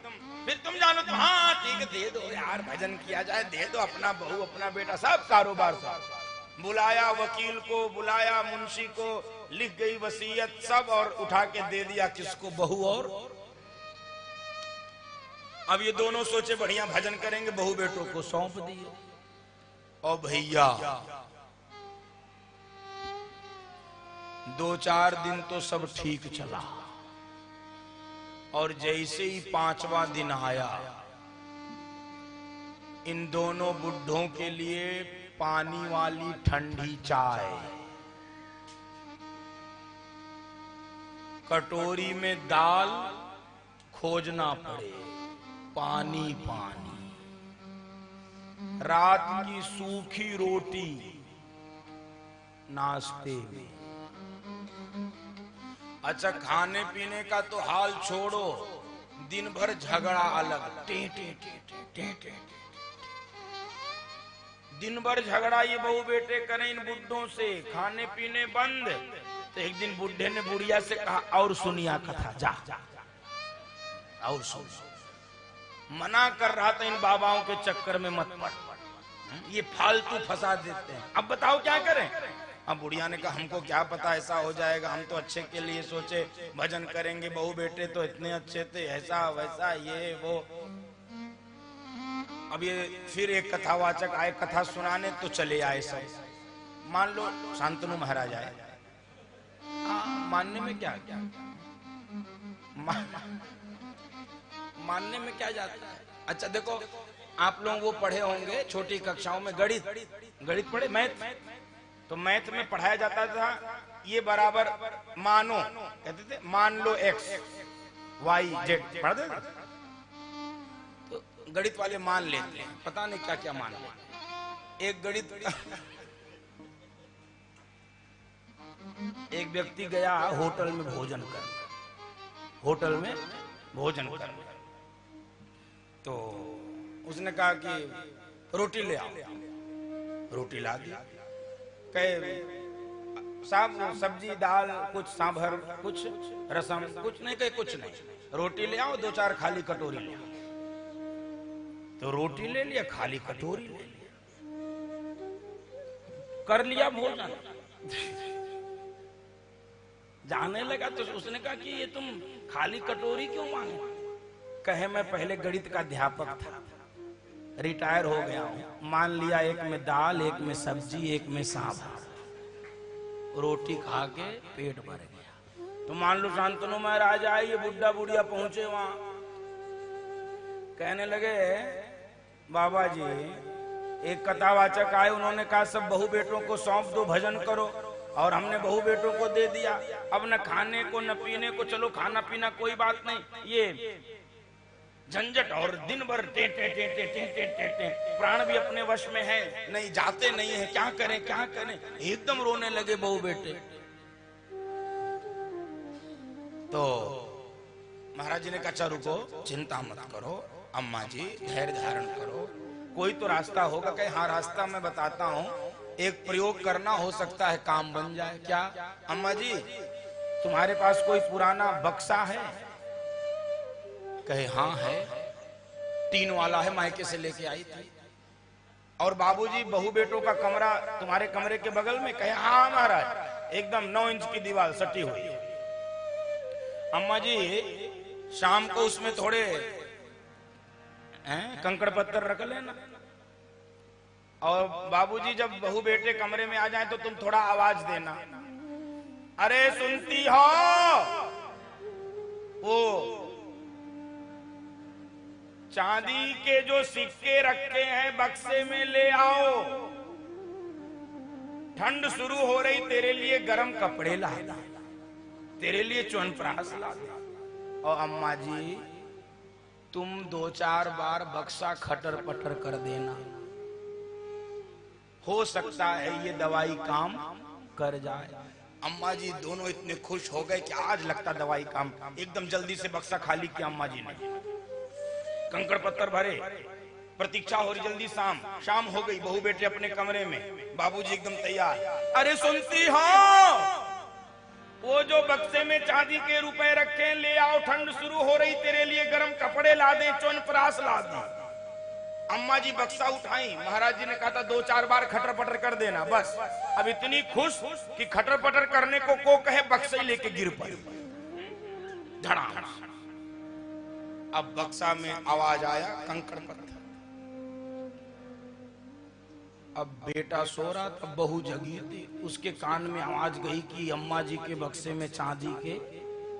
फिर तुम जानो तो हाँ ठीक है, दे दो यार, भजन किया जाए, दे दो, अपना बहू अपना बेटा सब कारोबार सब। बुलाया वकील को, बुलाया मुंशी को, लिख गई वसीयत सब, और उठा के दे दिया किसको? बहू और। अब ये दोनों सोचे बढ़िया भजन करेंगे, बहू बेटों को सौंप दिए। और भैया 2-4 दिन तो सब ठीक चला, और जैसे ही 5वां दिन आया, इन दोनों बुड्ढों के लिए पानी वाली ठंडी चाय, कटोरी में दाल खोजना पड़े, पानी पानी, रात की सूखी रोटी नाश्ते में। अच्छा, खाने पीने का तो हाल छोड़ो, दिन भर झगड़ा अलग, टे टे टे टे टे, दिन भर झगड़ा ये बहू बेटे करें इन बुड्ढों से, खाने पीने बंद। तो एक दिन बुड्ढे ने बुढ़िया से कहा, और सुनिया कथा, जा और सुन। मना कर रहा था, इन बाबाओं के चक्कर में मत पड़, ये फालतू फंसा देते हैं। अब बताओ क्या करें? अब बुढ़िया ने कहा, हमको क्या पता ऐसा हो जाएगा, हम तो अच्छे के लिए सोचे, भजन करेंगे, बहू बेटे तो इतने अच्छे थे, ऐसा वैसा ये वो। अब ये फिर एक कथावाचक आए कथा सुनाने, तो चले आए सब। मान लो शांतनु महाराज आए, मानने में क्या क्या मानने में क्या जाता है? अच्छा देखो, आप लोग वो पढ़े होंगे छोटी कक्षाओं में, गणित पढ़े, मैथ, तो मैथ में पढ़ाया जाता था, ये बराबर मानो, कहते थे मान लो x y z, पढ़ते थे। तो गणित वाले मान लेते हैं, पता नहीं क्या क्या मान लेते। एक गणित व्यक्ति गया होटल में भोजन कर, होटल में भोजन कर, तो उसने कहा कि रोटी ले आओ, रोटी ला दी। कहे साहब सब्जी दाल कुछ सांभर कुछ रसम कुछ नहीं, कहे कुछ नहीं, रोटी ले आओ, 2-4 खाली कटोरी ले आओ। तो रोटी ले लिया, खाली कटोरी ले लिया, कर लिया भोजन। जाने लगा तो उसने कहा कि ये तुम खाली कटोरी क्यों मांगे? कहे मैं पहले गणित का अध्यापक था, रिटायर हो गया हूं, मान लिया एक में दाल, एक में सब्जी, एक में सांभर, रोटी खा के पेट भर गया। तो मान लो शांतनु महाराज आए, ये बुढ़ा बुढ़िया पहुंचे वहां, कहने लगे बाबा जी एक कथावाचक आए, उन्होंने कहा सब बहू बेटों को सौंप दो, भजन करो, और हमने बहू बेटों को दे दिया। अब न खाने को न पीने को, चलो खाना पीना कोई बात नहीं, ये झंझट और दिन भर टे टे टे टे टे टे टे टे, प्राण भी अपने वश में है नहीं, जाते नहीं है, क्या करें क्या करें। एकदम रोने लगे बहू बेटे। तो महाराज जी ने कहा रुको, चिंता मत करो अम्मा जी, धैर्य धारण करो, कोई तो रास्ता होगा। कहे हाँ रास्ता मैं बताता हूँ, एक प्रयोग करना, हो सकता है काम बन जाए। क्या अम्मा जी तुम्हारे पास कोई पुराना बक्सा है? कहे हाँ है, 3 वाला है, मायके से लेके आई थी। और बाबूजी बहू बेटों का कमरा तुम्हारे कमरे के बगल में? कहे हाँ महाराज, एकदम 9 इंच की दीवार सटी हुई है। अम्मा जी शाम को उसमें थोड़े कंकड़ पत्थर रख लेना, और बाबूजी जब बहू बेटे कमरे में आ जाए तो तुम थोड़ा आवाज देना, अरे सुनती हो? वो चांदी के जो सिक्के रखे हैं बक्से में ले आओ, ठंड शुरू हो रही, तेरे लिए गर्म कपड़े ला दे, तेरे लिए च्यवनप्राश ला दे। और अम्मा जी तुम 2-4 बार बक्सा खटर पटर कर देना, हो सकता है ये दवाई काम कर जाए। अम्मा जी दोनों इतने खुश हो गए कि आज लगता दवाई काम। एकदम जल्दी से बक्सा खाली किया अम्मा जी ने, कंकड़ पत्थर भरे, प्रतीक्षा हो रही, जल्दी शाम हो गई, बहू बेटे अपने कमरे में, बाबूजी एकदम तैयार। अरे सुनती हो? वो जो बक्से में चांदी के रुपए रखे ले आओ, ठंड शुरू हो रही, तेरे लिए गर्म कपड़े ला दें, च्यवनप्राश ला दें। अम्मा जी बक्सा उठाई, महाराज जी ने कहा था 2-4 बार खटर पटर कर देना, बस। अब इतनी खुश कि खटर पटर करने को कहे बक्सा ही लेके गिर पड़ी, धड़ाम। अब बक्सा में आवाज आया कंकड़ पत्थर। अब बेटा सो रहा था, बहू जगी थी, उसके कान में आवाज गई कि अम्मा जी के बक्से में चांदी के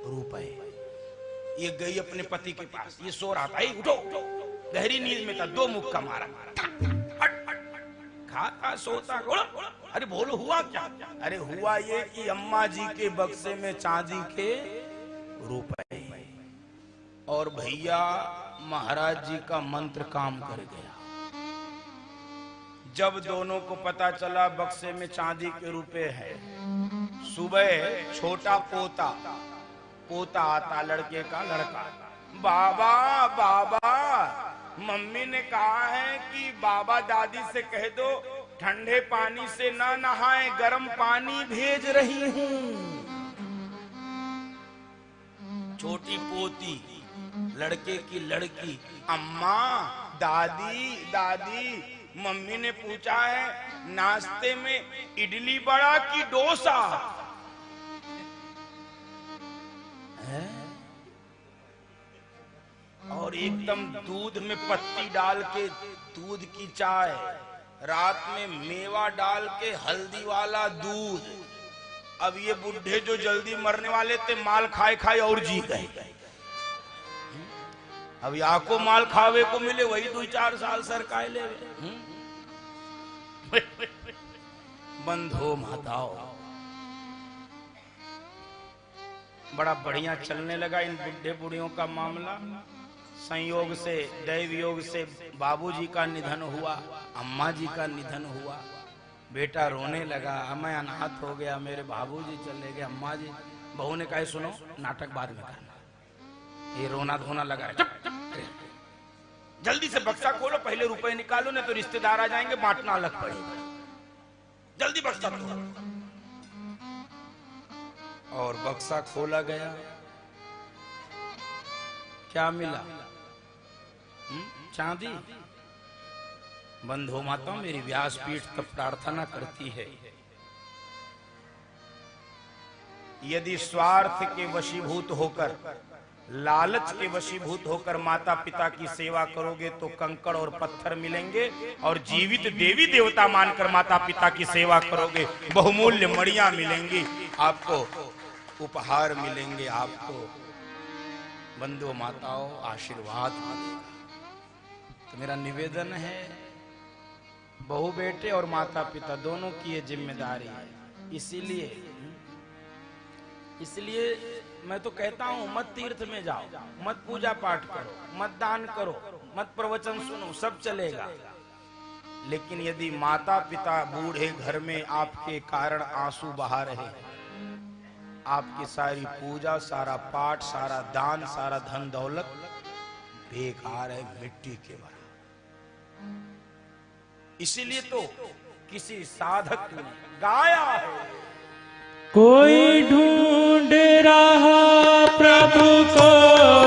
रुपए। ये गई अपने पति के पास, ये सो रहा था, उठो, गहरी नींद में था, 2 मुक्का मारा, खाता सोता, अरे बोलो हुआ क्या? अरे हुआ ये कि अम्मा जी के बक्से में चांदी के रुपए, और भैया महाराज जी का मंत्र काम कर गया। जब दोनों को पता चला बक्से में चांदी के रुपए हैं, सुबह छोटा पोता आता, लड़के का लड़का, बाबा बाबा मम्मी ने कहा है कि बाबा दादी से कह दो ठंडे पानी से ना नहाए, गर्म पानी भेज रही हूं। छोटी पोती, लड़के की लड़की, अम्मा दादी मम्मी ने पूछा है नाश्ते में इडली बड़ा की डोसा है? और एकदम दूध में पत्ती डाल के दूध की चाय, रात में मेवा डाल के हल्दी वाला दूध। अब ये बुढ़े जो जल्दी मरने वाले थे, माल खाए खाए और जी गए। अब यहाँ को माल खावे को मिले, वही 2-4 साल सरकाए ले। बंद हो माताओ, बड़ा बढ़िया चलने लगा इन बुढ़े बुढ़ियों का मामला। संयोग से, दैव योग से बाबूजी का निधन हुआ, अम्मा जी का निधन हुआ। बेटा रोने लगा, मैं अनाथ हो गया, मेरे बाबूजी चले गए, अम्मा जी। बहू ने कहा सुनो नाटक बाद में करना, ये रोना धोना लगा है, चुप चुप। जल्दी से बक्सा खोलो, पहले रुपए निकालो, नहीं तो रिश्तेदार आ जाएंगे, बांटना अलग पड़ेगा। जल्दी बक्सा खोलो। और बक्सा खोला गया, क्या मिला? चांदी। बंधु माता मेरी व्यासपीठ तब प्रार्थना करती है, यदि स्वार्थ के वशीभूत होकर, लालच के वशीभूत होकर माता पिता की सेवा करोगे तो कंकड़ और पत्थर मिलेंगे, और जीवित देवी देवता मानकर माता पिता की सेवा करोगे बहुमूल्य मणियां मिलेंगी, आपको उपहार मिलेंगे, आपको बंधु माताओं आशीर्वाद मिलेगा। तो मेरा निवेदन है, बहू बेटे और माता पिता दोनों की ये जिम्मेदारी है। इसलिए मैं तो कहता हूं, मत तीर्थ में जाओ, मत पूजा पाठ करो, मत दान करो, मत प्रवचन सुनो, सब चलेगा। लेकिन यदि माता पिता बूढ़े घर में आपके कारण आंसू बहा रहे, आपकी सारी पूजा, सारा पाठ, सारा दान, सारा धन दौलत बेकार है, मिट्टी के बराबर। इसीलिए तो किसी साधक ने गाया है, कोई ढूंढ रहा प्रभु को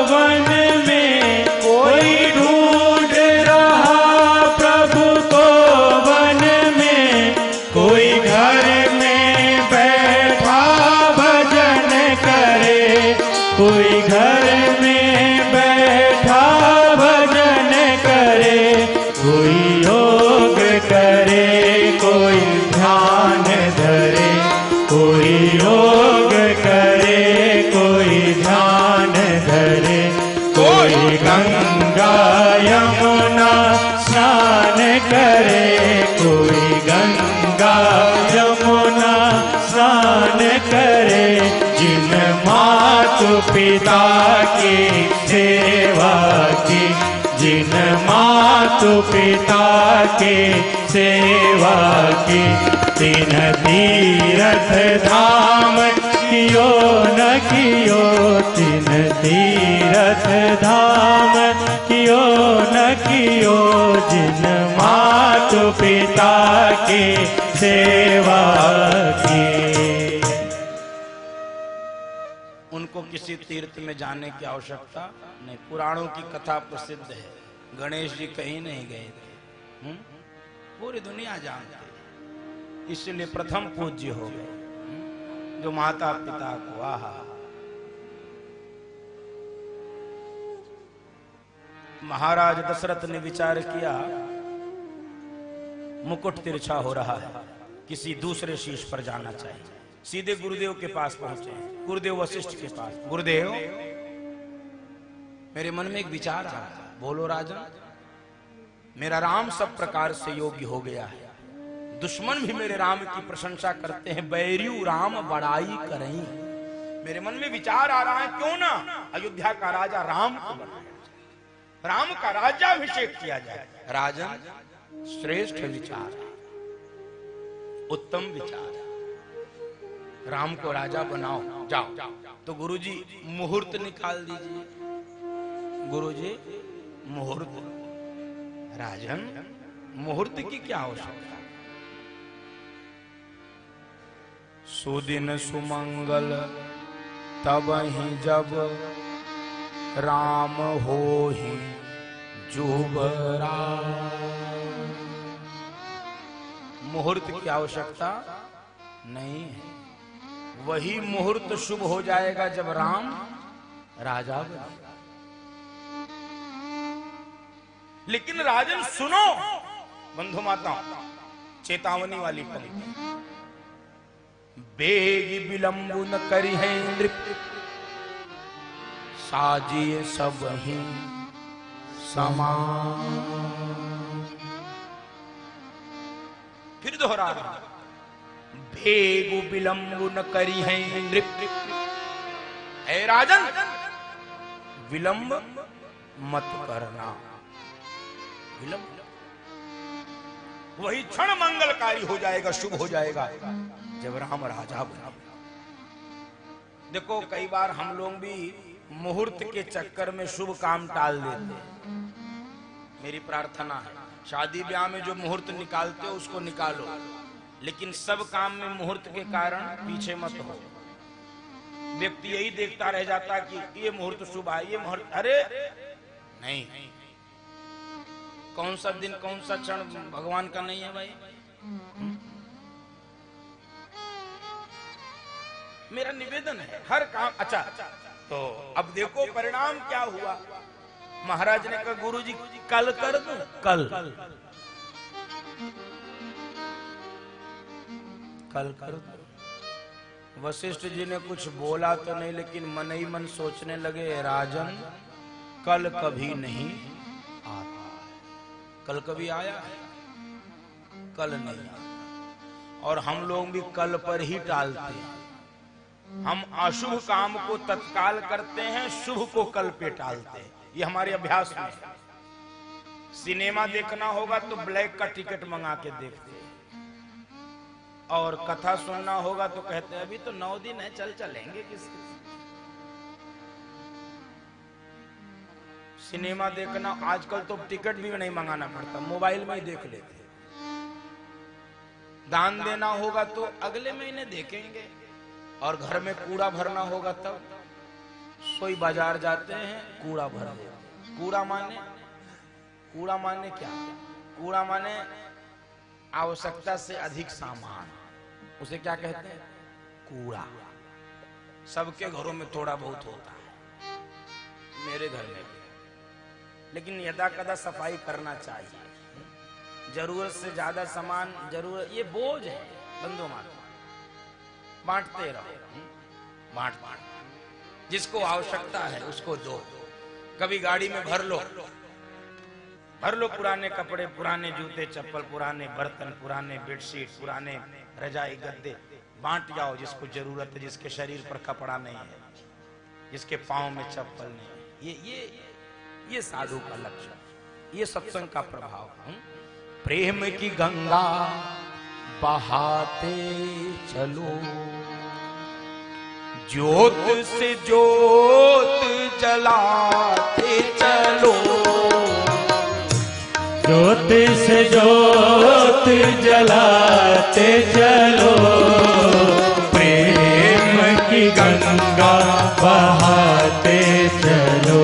वन में, कोई ढूंढ रहा प्रभु को वन में, कोई घर में बैठा भजन करे, कोई घर में बैठा भजन करे, कोई योग करे, कोई ध्यान धरे, कोई योग करे, कोई ध्यान धरे, कोई गंगा यमुना स्नान करे, कोई गंगा यमुना स्नान करे, जिन मातु पिता की सेवा की, जिन मातु पिता की सेवा की, तीन तीरथ धाम कियो न कियो, तीन तीरथ धाम कियो न कियो, जिन मातु पिता की सेवा की। उनको किसी तीर्थ में जाने की आवश्यकता नहीं। पुराणों की कथा प्रसिद्ध है, गणेश जी कहीं नहीं गए थे, पूरी दुनिया जानती है। इसलिए प्रथम पूज्य हो गए, जो माता पिता को आहा। महाराज दशरथ ने विचार किया, मुकुट तिरछा हो रहा है, किसी दूसरे शीश पर जाना चाहिए। सीधे गुरुदेव के पास पहुंचे, गुरुदेव वशिष्ठ के पास। गुरुदेव, मेरे मन में एक विचार आ रहा है। बोलो राजन। मेरा राम सब प्रकार से योग्य हो गया है, दुश्मन भी मेरे राम की प्रशंसा करते हैं, बैरियू राम बड़ाई करें। मेरे मन में विचार आ रहा है, क्यों ना अयोध्या का राजा राम को बनाया जाए, राम का राज्याभिषेक किया जाए। राजन, श्रेष्ठ विचार, उत्तम विचार, राम को राजा बनाओ, जाओ। तो गुरुजी मुहूर्त निकाल दीजिए। गुरुजी मुहूर्त। राजन, मुहूर्त की क्या आवश्यकता? सुदिन सुमंगल तब ही जब राम हो ही जुबरा। मुहूर्त की आवश्यकता नहीं है। वही मुहूर्त शुभ हो जाएगा जब राम राजा बने। लेकिन राजन सुनो, बंधु माताओं, चेतावनी वाली पंक्ति, बेगी विलंबु न करी है नृप, साजिए सब ही समान। फिर दोहरा रहा, भेगु विलंबु न करी है नृप। हे राजन, विलंब मत करना। विलंब वही क्षण मंगलकारी हो जाएगा, शुभ हो जाएगा जब राम राजा बने। देखो कई बार हम लोग भी मुहूर्त के चक्कर में शुभ काम टाल देते हैं। मेरी प्रार्थना है शादी ब्याह में जो मुहूर्त निकालते हो उसको निकालो, लेकिन सब काम में मुहूर्त के कारण पीछे मत हो। व्यक्ति यही देखता रह जाता कि ये मुहूर्त शुभ है, ये मुहूर्त, अरे नहीं, कौन सा दिन कौन सा क्षण भगवान का नहीं है भाई। मेरा निवेदन है हर काम। अच्छा तो अब देखो परिणाम क्या हुआ। महाराज ने कहा गुरुजी कल कर दूं, कल कर दूं। वशिष्ठ जी ने कुछ बोला तो नहीं, लेकिन मन ही मन सोचने लगे राजन कल कभी नहीं आता। कल कभी आया है, कल नहीं आता। और हम लोग भी कल पर ही टालते हैं। हम अशुभ काम को तत्काल करते हैं, शुभ को कल पे टालते हैं। ये हमारे अभ्यास में है। सिनेमा देखना होगा तो ब्लैक का टिकट मंगा के देखते हैं, और कथा सुनना होगा तो कहते हैं अभी तो 9 दिन है, चल चलेंगे किसके। सिनेमा देखना आजकल तो टिकट भी नहीं मंगाना पड़ता, मोबाइल में ही देख लेते हैं। दान देना होगा तो अगले महीने देखेंगे, और घर में कूड़ा भरना होगा तब सोई बाजार जाते हैं, कूड़ा भर देते। कूड़ा माने क्या? कूड़ा माने आवश्यकता से अधिक सामान, उसे क्या कहते हैं? कूड़ा। सबके घरों में थोड़ा बहुत होता है, मेरे घर में भी, लेकिन यदा कदा सफाई करना चाहिए। जरूरत से ज्यादा सामान जरूरत, ये बोझ है। बंदो मारो, बांटते रहो, बांट जिसको आवश्यकता है उसको दो। कभी गाड़ी में भर लो पुराने कपड़े, पुराने जूते चप्पल, पुराने बर्तन, पुराने बेडशीट, पुराने रजाई गद्दे, बांट जाओ जिसको जरूरत है, जिसके शरीर पर कपड़ा नहीं है, जिसके पांव में चप्पल नहीं है। ये साधु का लक्षण, ये सत्संग का प्रभाव। प्रेम की गंगा बहाते चलो, ज्योत से ज्योत जलाते चलो, ज्योत से ज्योत जलाते चलो, प्रेम की गंगा बहाते चलो,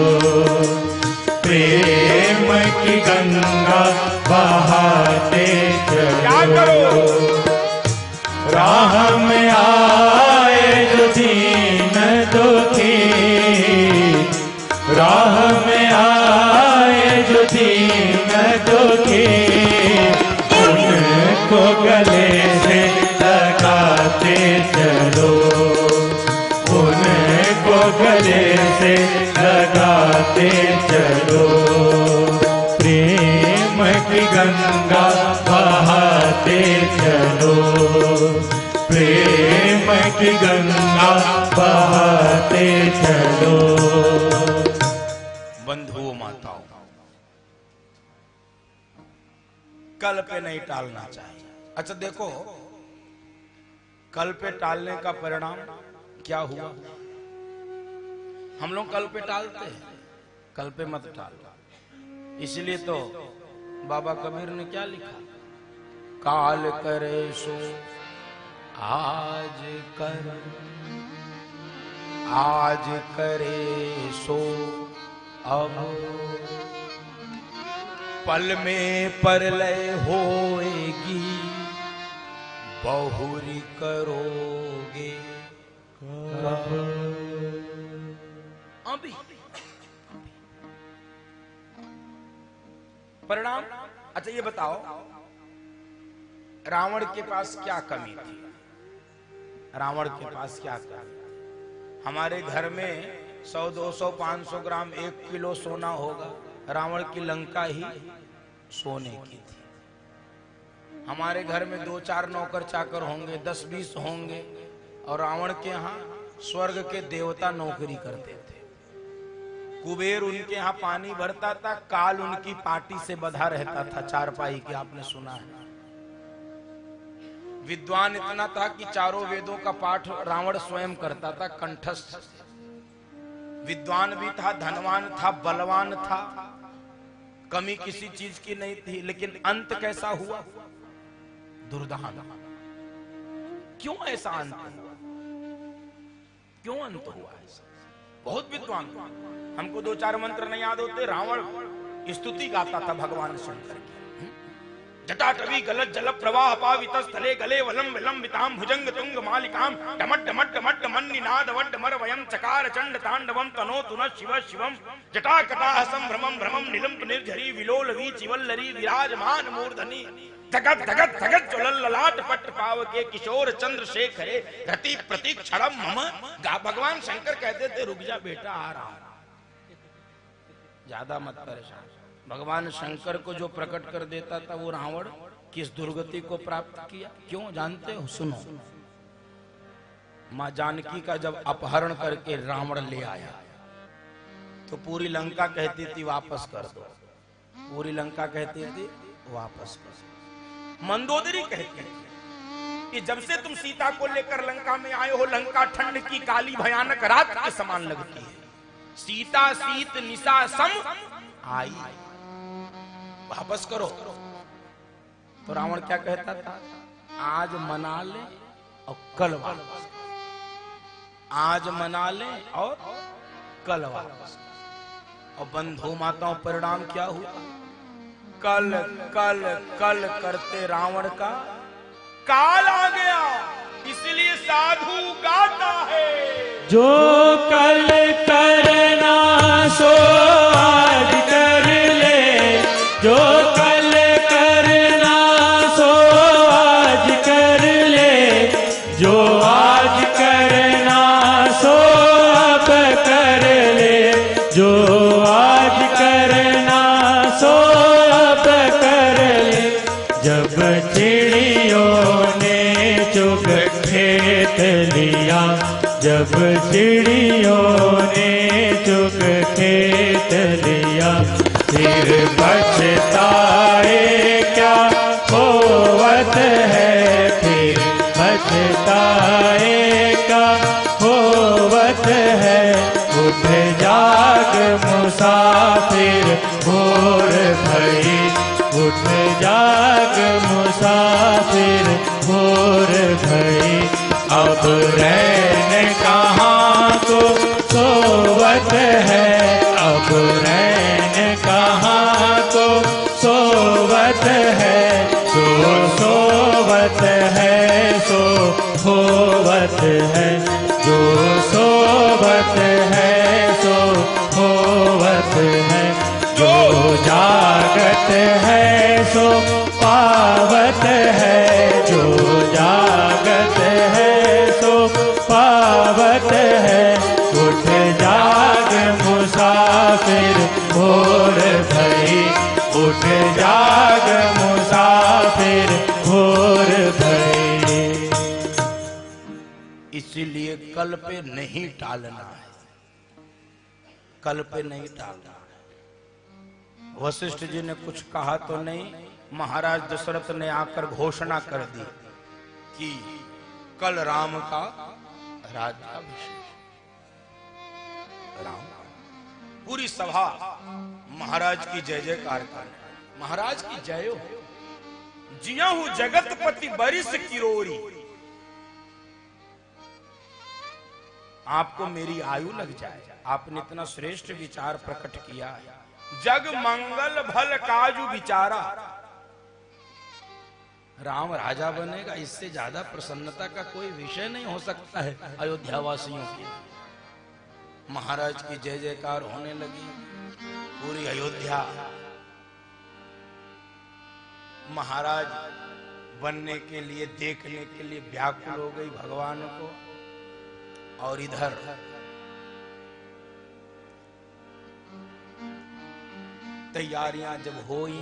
प्रेम की गंगा बहाते चलो। राह में आए जो दीन दुखी, राह में आए जो दीन दुखी, उनको गले से लगाते चलो, उनको गले से लगाते चलो, प्रेम की गंगा बहाते चलो, प्रेम की गंगा बहाते चलो। बंधुओं माताओं, कल पे नहीं टालना चाहिए। अच्छा देखो, कल पे टालने का परिणाम क्या हुआ? हम लोग कल पे टालते हैं, कल पे मत टालो। इसलिए तो बाबा कबीर ने क्या लिखा? काल करे सो आज कर, आज करे सो अब, पल में परलय होएगी, बहुरी करोगे अभी। परिणाम। अच्छा ये बताओ, रावण के पास क्या कमी थी? रावण के पास क्या कमी? हमारे घर में 100, 200, 500 ग्राम, 1 किलो सोना होगा, रावण की लंका ही सोने की थी। हमारे घर में 2-4 नौकर चाकर होंगे, 10-20 होंगे, और रावण के यहाँ स्वर्ग के देवता नौकरी करते थे। कुबेर उनके यहाँ पानी भरता था, काल उनकी पार्टी से बंधा रहता था, चारपाई की आपने सुना है। विद्वान इतना था कि चारों वेदों का पाठ रावण स्वयं करता था कंठस्थ। विद्वान भी था, धनवान था, बलवान था, कमी किसी चीज की नहीं थी, लेकिन अंत कैसा हुआ? दुर्दान। क्यों ऐसा अंत हुआ? क्यों अंत हुआ ऐसा? बहुत विद्वान था, हमको 2-4 मंत्र नहीं याद होते। रावण स्तुति गाता था भगवान शंकर की। जटाटवी गलत जल प्रवाह पावित स्थले गले वलम विलंबिताम भुजंग तुंग मालिकाम डमट डमट डमट मन्निनाद वड्ड मर वयम चकार चंड तांडवम तनो तुन शिव शिवम जटा कटाह संभ्रमम भ्रमम निलंप निर्झरी विलोल वीचिवल्लरी विराजमान मूर्धनि जगत जगत जगत ज्वलल ललाट पट्ट पाव के किशोर चंद्रशेखरे रति प्रतीक्षणम मम। भगवान शंकर कहते थे रुक जा बेटा, आ रहा हूं, ज्यादा मत परेशान। भगवान शंकर को जो प्रकट कर देता था वो रावण किस दुर्गति को प्राप्त किया? क्यों जानते हो? सुनो। मां जानकी का जब अपहरण करके रावण ले आया तो पूरी लंका कहती थी वापस कर दो, पूरी लंका कहती थी वापस कर दो। मंदोदरी कहती है कि जब से तुम सीता को लेकर लंका में आए हो, लंका ठंड की काली भयानक रात के समान लगती है। सीता सीत निशा सम आई, वापस करो। तो रावण क्या कहता था? आज मना ले और कल वापस, आज मना ले और कल वापस। और बंधु माताओं परिणाम क्या हुआ? कल कल कल करते रावण का काल आ गया। इसलिए साधु गाता है, जो कल करना सो आज कर ले, जो कल करना सो आज कर ले, जो आज करना सो अब कर ले, जो आज करना सो अब कर ले। जब चिड़ियों ने चुग खेत लिया, जब चिड़ियों ने चुग खेत लिया, फिर पछताए क्या होवत है, फिर पछताए क्या होवत है। उठ जाग मुसाफिर भोर भई, उठ जाग मुसाफिर भोर भई। अब रैन कहाँ को सोवत है, अब रैन कहाँ को सोवत है, सो सोवत है, सो होवत है, जो सोवत है सो होवत है, जो जागत है सो पावत है, जो जागत है सो पावत है। उठ जाग मुसाफिर भोर भई, उठ जाग मुसाफिर भोर भई। इसीलिए कल पे नहीं टालना है, कल पे नहीं टालना है। वशिष्ठ जी ने कुछ कहा तो नहीं, महाराज दशरथ ने आकर घोषणा कर दी कि कल राम का राज्याभिषेक। राम, पूरी सभा महाराज की जय जयकार कर, महाराज की जय हो। जिया हूं जगतपति बरिस किरोरी, आपको मेरी आयु लग जाए। आपने इतना श्रेष्ठ विचार प्रकट किया, जग मंगल भल काजु विचारा। राम राजा बनेगा, इससे ज्यादा प्रसन्नता का कोई विषय नहीं हो सकता है अयोध्या वासियों की। महाराज की जय जयकार होने लगी, पूरी अयोध्या महाराज बनने के लिए, देखने के लिए व्याकुल हो गई भगवान को। और इधर तैयारियां जब हुई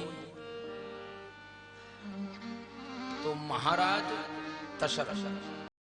तो महाराज दशरथ